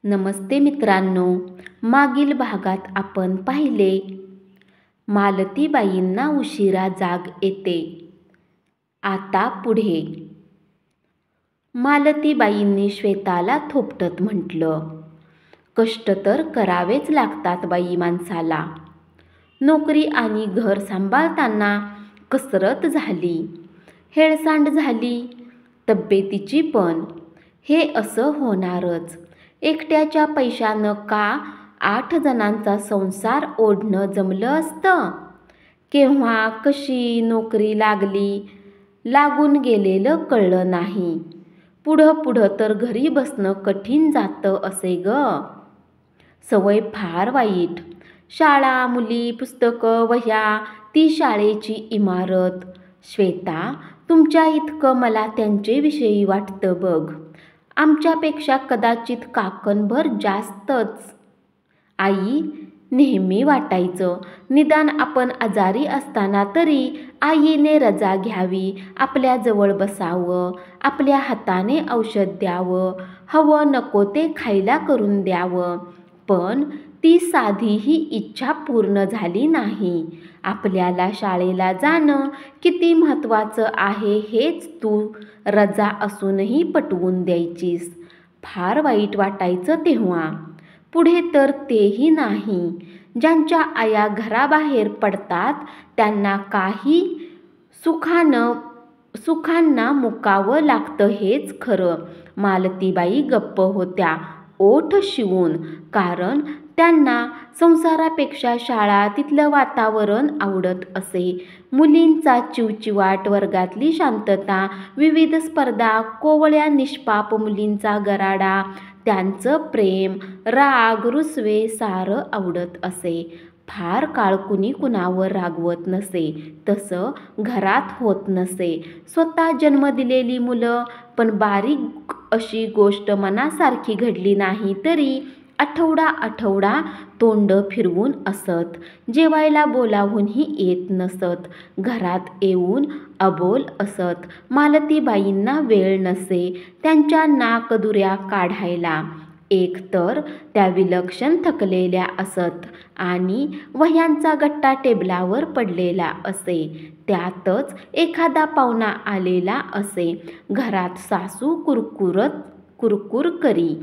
नमस्ते मित्रांनो, मागील भागात आपण पाहिले मालतीबाईंना उशिरा जाग येते. आता पुढे. मालतीबाईंनी श्वेताला थोपटत म्हटलं, कष्ट तर करावेच लागतात बाई माणसाला. नोकरी आणि घर सांभाळताना कसरत झाली, हेळसांड झाली, तब्येतीची पण. हे असं होणारच. एकट्याच्या पैशानं का 8 जणांचा संसार ओढणं जमलं असतं? केव्हा कशी नोकरी लागून गेलेलं कळलं नाही. पुढं तर घरी बसणं कठीण जातं असे ग. सवय फार वाईट. शाळा, मुली, पुस्तकं, वह्या, ती शाळेची इमारत. श्वेता, तुमच्या इतकं मला त्यांच्याविषयी वाटतं बघ. आमच्यापेक्षा कदाचित काकणभर जास्तच. आई, नेहमी वाटायचं निदान आपण आजारी असताना तरी आईने रजा घ्यावी, आपल्याजवळ बसावं, आपल्या हाताने औषध द्यावं, हवं नको ते खायला करून द्यावं. पण ती साधीही इच्छा पूर्ण झाली नाही. आपल्याला शाळेला जाणं किती महत्त्वाचं आहे हेच तू रजा असूनही पटवून द्यायचीस. फार वाईट वाटायचं तेव्हा. पुढे तर तेही नाही. ज्यांच्या आया घराबाहेर पडतात त्यांना काही सुखांना मुकावं लागतं हेच खरं. मालतीबाई गप्प होत्या, ओठ शिवून. कारण त्यांना संसारापेक्षा शाळा, तिथलं वातावरण आवडत असे. मुलींचा चिवचिवाट, वर्गातली शांतता, विविध स्पर्धा, कोवळ्या निष्पाप मुलींचा गराडा, त्यांचं प्रेम, राग, रुसवे सारं आवडत असे. फार काळ कुणी कुणावर रागवत नसे. तसं घरात होत नसे. स्वतः जन्म दिलेली मुलं. पण बारीक अशी गोष्ट मनासारखी घडली नाही तरी आठवडा तोंड फिरवून असत. जेवायला बोलावूनही येत नसत. घरात येऊन अबोल असत. मालतीबाईंना वेळ नसे त्यांच्या नाकदुऱ्या काढायला. एक तर त्या विलक्षण थकलेल्या असत आणि वह्यांचा गट्टा टेबलावर पडलेला असे. त्यातच एखादा पाहुणा आलेला असे. घरात सासू कुरकुर करी.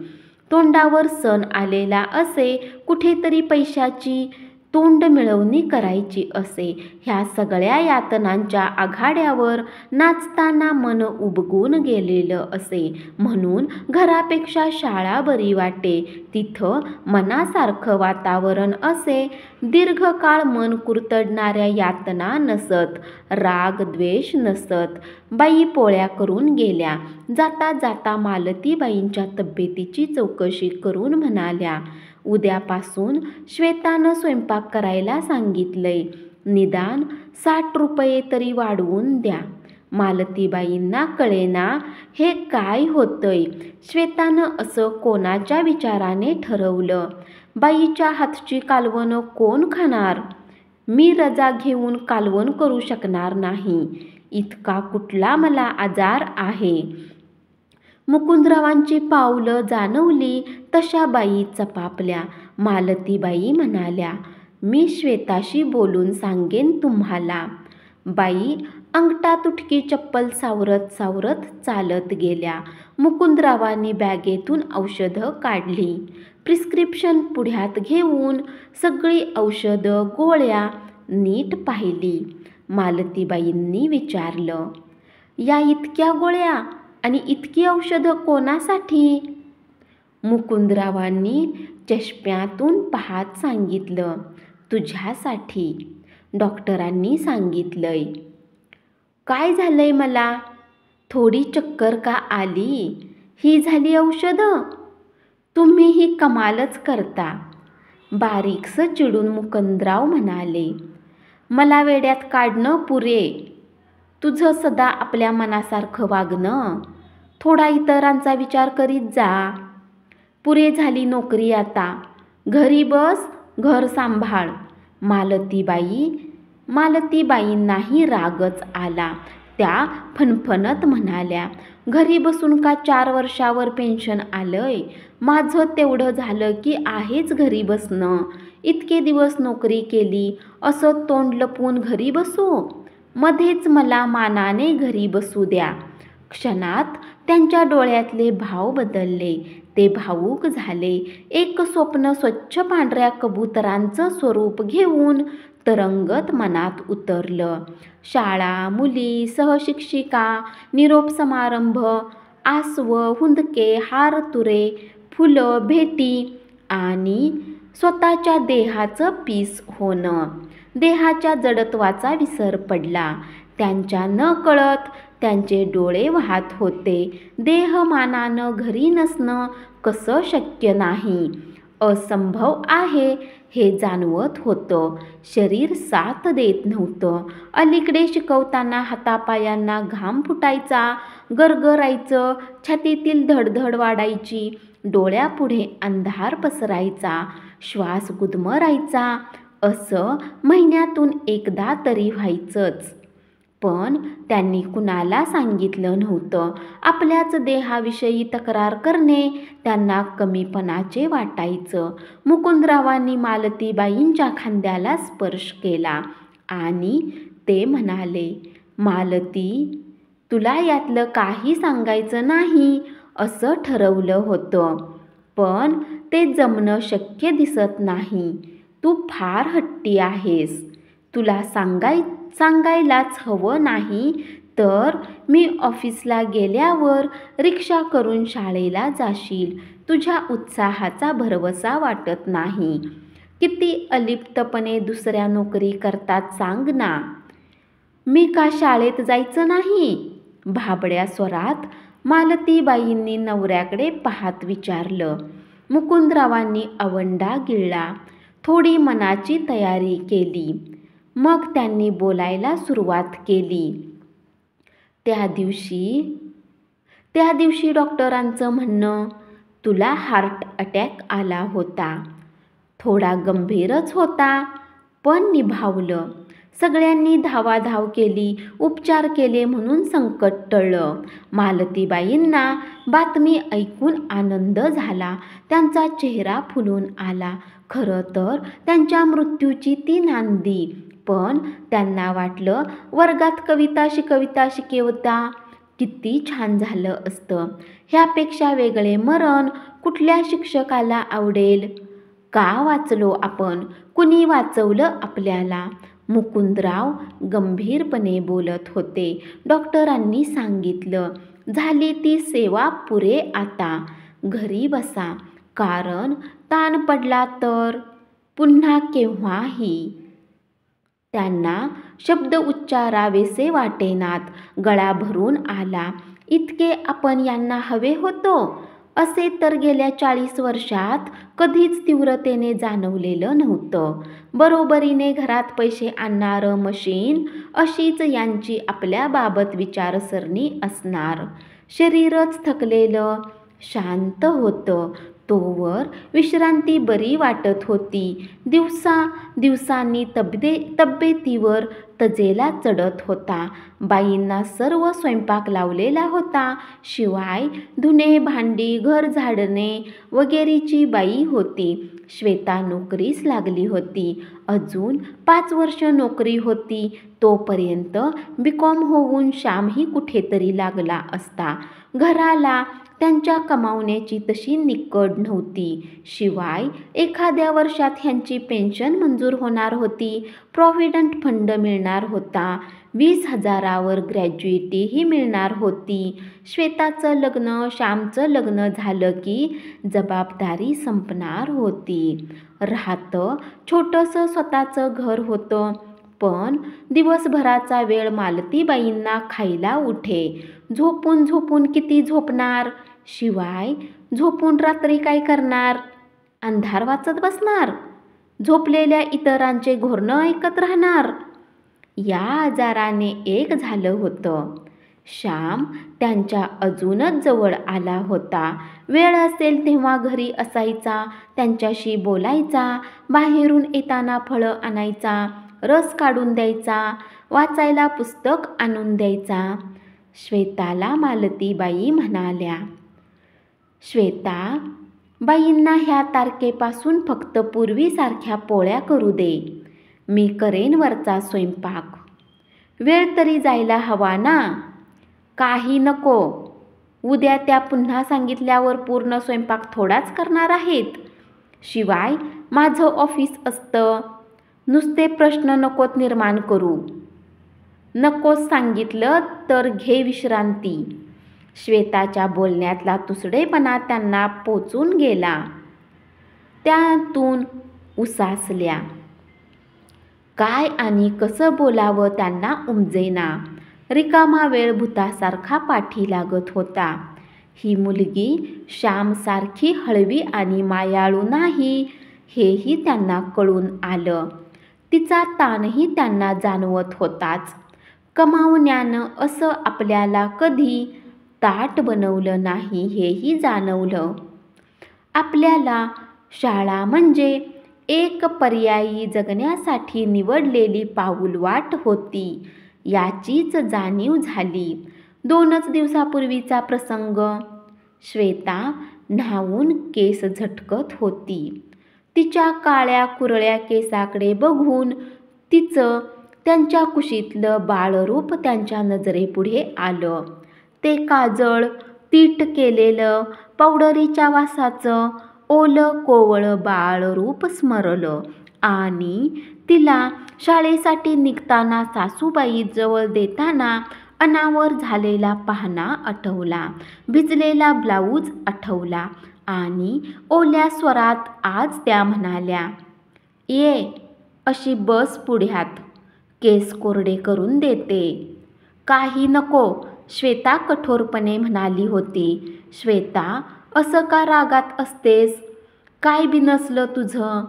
तोंडावर सण आलेला असे. कुठेतरी पैशाची तोंड मिळवणी करायची असे. ह्या सगळ्या यातनांच्या आघाड्यावर नाचताना मन उबगून गेलेलं असे. म्हणून घरापेक्षा शाळा बरी वाटे. तिथं मनासारखं वातावरण असे. दीर्घकाळ मन कुरतडणाऱ्या यातना नसत. राग द्वेष नसत. बाई पोळ्या करून गेल्या. जाता जाता मालतीबाईंच्या तब्येतीची चौकशी करून म्हणाल्या, उद्यापासून श्वेतानं स्वयंपाक करायला सांगितलंय. निदान 60 रुपये तरी वाढवून द्या. मालतीबाईंना कळेना हे काय होतंय. श्वेतानं असं कोणाच्या विचाराने ठरवलं? बाईच्या हातची कालवणं कोण खाणार? मी रजा घेऊन कालवण करू शकणार नाही. इतका कुठला मला आजार आहे? मुकुंदरावांची पावलं जाणवली तशा बाई चपापल्या. मालतीबाई म्हणाल्या, मी श्वेताशी बोलून सांगेन तुम्हाला. बाई अंगठा तुटकी चप्पल सावरत चालत गेल्या. मुकुंदरावांनी बॅगेतून औषधं काढली. प्रिस्क्रिप्शन पुढ्यात घेऊन सगळी औषधं गोळ्या नीट पाहिली. मालतीबाईंनी विचारलं, या इतक्या गोळ्या आणि इतकी औषधं कोणासाठी? मुकुंदरावांनी चष्म्यातून पाहत सांगितलं, तुझ्यासाठी. डॉक्टरांनी सांगितलंय. काय झालंय मला? थोडी चक्कर का आली? ही झाली औषधं? तुम्ही ही कमालच करता. बारीकसं चिडून मुकुंदराव म्हणाले, मला वेड्यात काढणं पुरे. तुझं सदा आपल्या मनासारखं वागणं. थोडा इतरांचा विचार करीत जा. पुरे झाली नोकरी आता. घरी बस, घर सांभाळ. मालतीबाईंनाही रागच आला. त्या फणफणत म्हणाल्या, घरी बसून का 4 वर्षावर पेन्शन आलंय? माझं तेवढं झालं की आहेच घरी बसणं. इतके दिवस नोकरी केली, असं तोंड लपवून घरी बसू? मध्येच मला मानाने घरी बसू द्या. क्षणात त्यांच्या डोळ्यातले भाव बदलले. ते भावूक झाले. एक स्वप्न स्वच्छ पांढऱ्या कबुतरांचं स्वरूप घेऊन तरंगत मनात उतरलं. शाळा, मुली, सहशिक्षिका, निरोप समारंभ, आसव, हुंदके, हारतुरे, फुलं, भेटी आणि स्वतःच्या देहाचं पीस होणं. देहाच्या जडत्वाचा विसर पडला. त्यांच्या नकळत त्यांचे डोळे वाहत होते. देहमानानं घरी नसणं कसं शक्य नाही, असंभव आहे हे जाणवत होतं. शरीर साथ देत नव्हतं. अलीकडे शिकवताना हातापायांना घाम फुटायचा, गरगरायचं, छातीतील धडधड वाढायची, डोळ्यापुढे अंधार पसरायचा, श्वास गुदमरायचा. असं महिन्यातून एकदा तरी व्हायचंच. पण त्यांनी कुणाला सांगितलं नव्हतं. आपल्याच देहाविषयी तक्रार करणे त्यांना कमीपणाचे वाटायचं. मुकुंदरावांनी मालतीबाईंच्या खांद्याला स्पर्श केला आणि ते म्हणाले, मालती, तुला यातलं काही सांगायचं नाही असं ठरवलं होतं, पण ते जमणं शक्य दिसत नाही. तू फार हट्टी आहेस. तुला सांगायलाच हवं नाही तर मी ऑफिसला गेल्यावर रिक्षा करून शाळेला जाशील. तुझ्या उत्साहाचा भरवसा वाटत नाही. किती अलिप्तपणे दुसऱ्या नोकरी करतात सांग ना. मी का शाळेत जायचं नाही? भाबड्या स्वरात मालतीबाईंनी नवऱ्याकडे पाहत विचारलं. मुकुंदरावांनी आवंडा गिळला. थोडी मनाची तयारी केली. मग त्यांनी बोलायला सुरुवात केली. त्या दिवशी डॉक्टरांचं म्हणणं, तुला हार्ट अटॅक आला होता. थोडा गंभीरच होता, पण निभावलं. सगळ्यांनी धावाधाव केली, उपचार केले म्हणून संकट टळलं. मालतीबाईंना बातमी ऐकून आनंद झाला. त्यांचा चेहरा फुलून आला. खरं तर त्यांच्या मृत्यूची ती नांदी. पण त्यांना वाटलं, वर्गात कविता शिकवता किती छान झालं असतं. ह्यापेक्षा वेगळे मरण कुठल्या शिक्षकाला आवडेल? का वाचलो आपण? कुणी वाचवलं आपल्याला? मुकुंदराव गंभीरपणे बोलत होते. डॉक्टरांनी सांगितलं, झाली ती सेवा पुरे, आता घरी बसा. कारण ताण पडला तर पुन्हा केव्हाही. त्यांना शब्द उच्चारावेसे वाटेनात. गळा भरून आला. इतके आपण यांना हवे होतो असे तर गेल्या 40 वर्षात कधीच तीव्रतेने जाणवलेलं नव्हतं. बरोबरीने घरात पैसे आणणारं मशीन अशीच यांची आपल्याबाबत विचारसरणी असणार. शरीरच थकलेलं, शांत होतं. तोवर विश्रांती बरी वाटत होती. दिवसांनी तब्येतीवर तजेला चढत होता. बाईंना सर्व स्वयंपाक लावलेला होता. शिवाय धुणे, भांडी, घर झाडणे वगैरेची बाई होती. श्वेता नोकरीस लागली होती. अजून 5 वर्ष नोकरी होती. तोपर्यंत BCom होऊन श्यामही कुठेतरी लागला असता. घराला त्यांच्या कमावण्याची तशी निकड नव्हती. शिवाय एखाद्या वर्षात ह्यांची पेन्शन मंजूर होणार होती. प्रॉव्हिडंट फंड मिळणार होता. 20,000वर ग्रॅज्युइटीही मिळणार होती. श्वेताचं लग्न, श्यामचं लग्न झालं की जबाबदारी संपणार होती. राहतं छोटंसं स्वतःचं घर होतं. पण दिवसभराचा वेळ मालतीबाईंना खायला उठे. झोपून किती झोपणार? शिवाय झोपून रात्री काय करणार? अंधार वाचत बसणार? झोपलेल्या इतरांचे घोरणं ऐकत राहणार? या आजाराने एक झालं होतं. श्याम त्यांच्या अजूनच जवळ आला होता. वेळ असेल तेव्हा घरी असायचा. त्यांच्याशी बोलायचा. बाहेरून येताना फळं आणायचा, रस काढून द्यायचा, वाचायला पुस्तक आणून द्यायचा. श्वेताला मालतीबाई म्हणाल्या, श्वेता, बाईंना ह्या तारखेपासून फक्त पूर्वीसारख्या पोळ्या करू दे. मी करेन वरचा स्वयंपाक. वेळ तरी जायला हवा ना. काही नको. उद्या त्या पुन्हा सांगितल्यावर पूर्ण स्वयंपाक थोडाच करणार आहेत. शिवाय माझं ऑफिस असतं. नुसते प्रश्न नकोत निर्माण करू. नकोस सांगितलं तर घे विश्रांती. श्वेताच्या बोलण्यातला तुसडेपणा त्यांना पोचून गेला. त्यातून उसासल्या. काय आणि कसं बोलावं त्यांना उमजेना. रिकामा वेळ भूतासारखा पाठी लागत होता. ही मुलगी श्यामसारखी हळवी आणि मायाळू नाही हेही त्यांना कळून आलं. तिचा ताणही त्यांना जाणवत होताच. कमावण्यानं असं आपल्याला कधी ताट बनवलं नाही हेही जाणवलं. आपल्याला शाळा म्हणजे एक पर्यायी जगण्यासाठी निवडलेली पाऊलवाट होती याचीच जाणीव झाली. 2च दिवसापूर्वीचा प्रसंग. श्वेता न्हावून केस झटकत होती. तिच्या काळ्या कुरळ्या केसाकडे बघून तिचं त्यांच्या कुशीतलं बाळरूप त्यांच्या नजरेपुढे आलं. ते काजळ, तीट केलेलं, पावडरीच्या वासाचं ओलं कोवळं बाळरूप स्मरलं आणि तिला शाळेसाठी निघताना सासूबाई जवळ देताना अनावर झालेला पाहणा आठवला. भिजलेला ब्लाऊज आठवला आणि ओल्या स्वरात आज त्या म्हणाल्या, ये अशी बस पुढ्यात, केस कोरडे करून देते. काही नको, श्वेता कठोरपणे म्हणाली होती. श्वेता, असं का रागात असतेस? काय बिनसलं तुझं?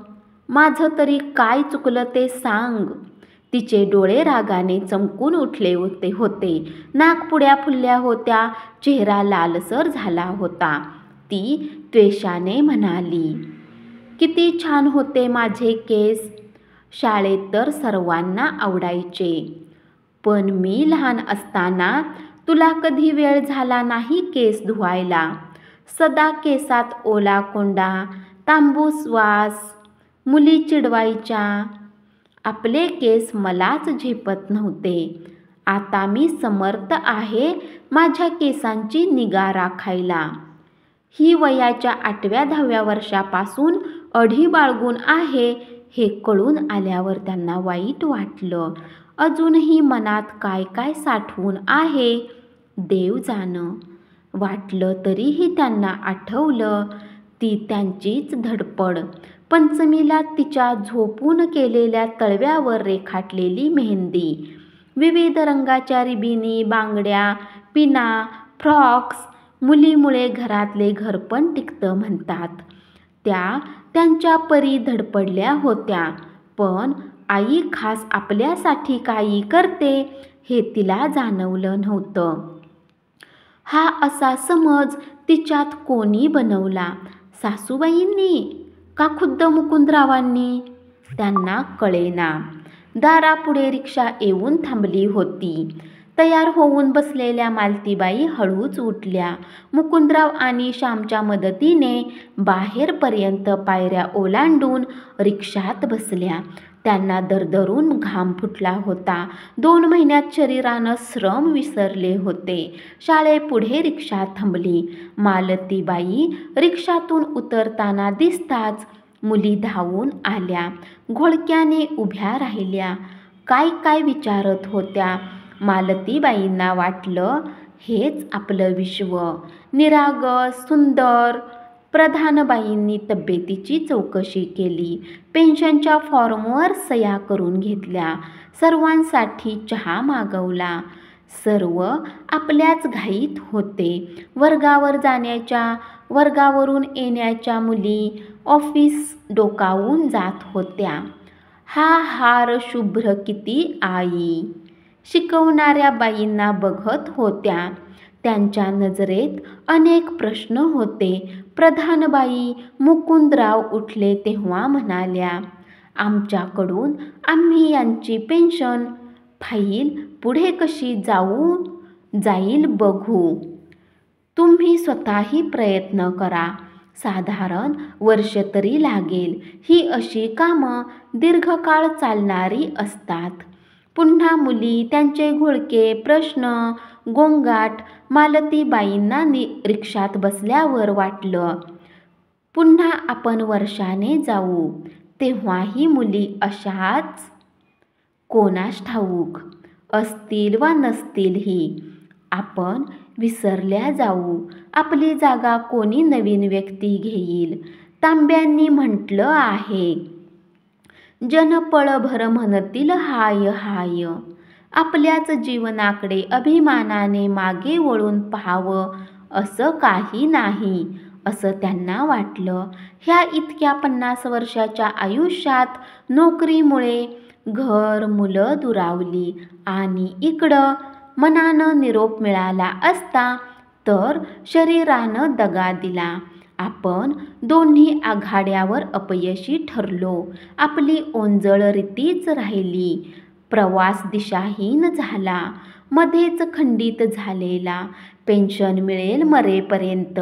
माझं तरी काय चुकलं ते सांग. तिचे डोळे रागाने चमकून उठले होते. नाकपुड्या फुलल्या होत्या. चेहरा लालसर झाला होता. ती त्वेषाने म्हणाली, किती छान होते माझे केस. शाळेत तर सर्वांना आवडायचे. पण मी लहान असताना तुला कधी वेळ झाला नाही केस धुवायला. सदा केसात ओला कोंडा, तांबूस वास. मुली चिडवायच्या. आपले केस मलाच झेपत नव्हते. आता मी समर्थ आहे माझ्या केसांची निगा राखायला. ही वयाच्या 8व्या-10व्या वर्षापासून अढी बाळगून आहे हे कळून आल्यावर त्यांना वाईट वाटलं. अजूनही मनात काय काय साठवून आहे देव जाणं. वाटलं तरीही त्यांना आठवलं ती त्यांचीच धडपड. पंचमीला तिच्या झोपून केलेल्या तळव्यावर रेखाटलेली मेहंदी, विविध रंगाच्या रिबिनी, बांगड्या, पिना, फ्रॉक्स. मुलीमुळे घरातले घरपण टिकतं म्हणतात. त्या त्यांच्या परी धडपडल्या होत्या. पण आई खास आपल्यासाठी काही करते हे तिला जाणवलं नव्हतं. हा असा समज तिच्यात कोणी बनवला? सासूबाईंनी का खुद्द मुकुंदरावांनी? त्यांना कळेना. दारापुढे रिक्षा येऊन थांबली होती. तयार होऊन बसलेल्या मालतीबाई हळूच उठल्या. मुकुंदराव आणि श्यामच्या मदतीने बाहेरपर्यंत पायऱ्या ओलांडून रिक्षात बसल्या. त्यांना दरदरून घाम फुटला होता. 2 महिन्यात शरीरानं श्रम विसरले होते. शाळेपुढे रिक्षा थांबली. मालतीबाई रिक्षातून उतरताना दिसताच मुली धावून आल्या. घोळक्याने उभ्या राहिल्या. काय काय विचारत होत्या. मालतीबाईंना वाटलं हेच आपलं विश्व. निरागस, सुंदर. प्रधानबाईंनी तब्येतीची चौकशी केली. पेन्शनच्या फॉर्मवर सह्या करून घेतल्या. सर्वांसाठी चहा मागवला. सर्व आपल्याच घाईत होते. वर्गावर जाण्याच्या, वर्गावरून येण्याच्या मुली ऑफिस डोकावून जात होत्या. हा हार शुभ्र किती आई. शिकवणाऱ्या बाईंना बघत होत्या. त्यांच्या नजरेत अनेक प्रश्न होते. प्रधानबाई मुकुंदराव उठले तेव्हा म्हणाल्या, आमच्याकडून आम्ही यांची पेन्शन फाईल पुढे कशी जाऊ? जाईल बघू. तुम्ही स्वतःही प्रयत्न करा. साधारण वर्ष तरी लागेल. ही अशी कामं दीर्घकाळ चालणारी असतात. पुन्हा मुली, त्यांचे घोळके प्रश्न, गोंगाट मालतीबाईंना रिक्षात बसल्यावर वाटलं. पुन्हा आपण वर्षाने जाऊ. तेव्हाही मुली अशाच कोणास ठाऊक असतील वा नसतीलही. आपण विसरल्या जाऊ. आपली जागा कोणी नवीन व्यक्ती घेईल. तांब्यांनी म्हटलं आहे, जन पळभर म्हणतील हाय हाय. आपल्याच जीवनाकडे अभिमानाने मागे वळून पाहावं असं काही नाही असं त्यांना वाटलं. ह्या इतक्या 50 वर्षाच्या आयुष्यात नोकरीमुळे घर मुलं दुरावली आणि इकडं मनानं निरोप मिळाला असता तर शरीरानं दगा दिला. आपण दोन्ही आघाड्यावर अपयशी ठरलो. आपली ओंजळ रीतीच राहिली. प्रवास दिशाहीन झाला. मध्येच खंडित झालेला. पेन्शन मिळेल मरेपर्यंत.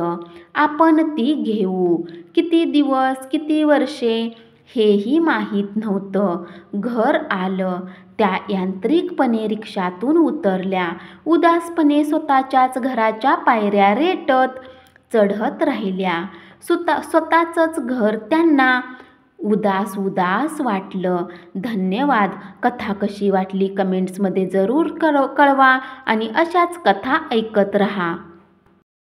आपण ती घेऊ. किती दिवस, किती वर्षे हेही माहीत नव्हतं. घर आलं. त्या यांत्रिकपणे रिक्षातून उतरल्या. उदासपणे स्वतःच्याच घराच्या पायऱ्या रेटत चढत राहिल्या. स्वतःचंच घर त्यांना उदास उदास वाटलं. धन्यवाद. कथा कशी वाटली कमेंट्समध्ये जरूर कळवा आणि अशाच कथा ऐकत रहा.